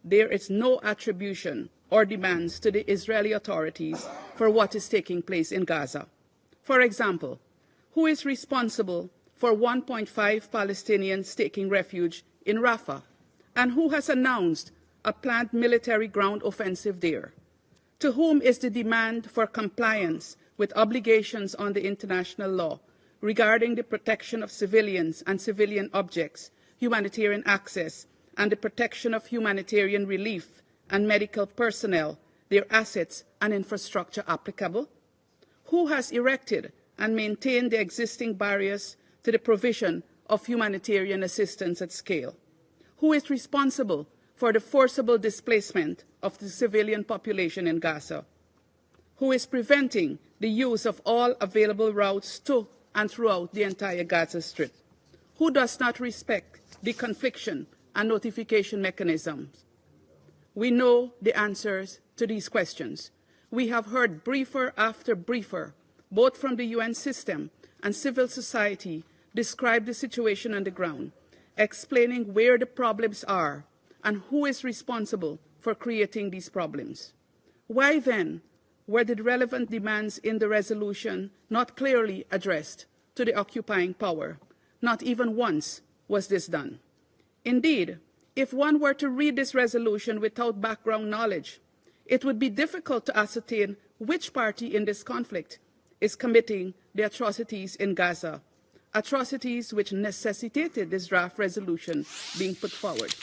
there is no attribution or demands to the Israeli authorities for what is taking place in Gaza. For example, who is responsible for 1.5 Palestinians taking refuge in Rafah, and who has announced a planned military ground offensive there? To whom is the demand for compliance with obligations under international law regarding the protection of civilians and civilian objects, humanitarian access, and the protection of humanitarian relief and medical personnel, their assets and infrastructure applicable? Who has erected and maintained the existing barriers to the provision of humanitarian assistance at scale? Who is responsible for the forcible displacement of the civilian population in Gaza? Who is preventing the use of all available routes to and throughout the entire Gaza Strip? Who does not respect the confliction and notification mechanisms? We know the answers to these questions. We have heard briefer after briefer, both from the UN system and civil society, describe the situation on the ground, explaining where the problems are and who is responsible for creating these problems. Why then were the relevant demands in the resolution not clearly addressed to the occupying power? Not even once was this done. Indeed, if one were to read this resolution without background knowledge, it would be difficult to ascertain which party in this conflict is committing the atrocities in Gaza, atrocities which necessitated this draft resolution being put forward.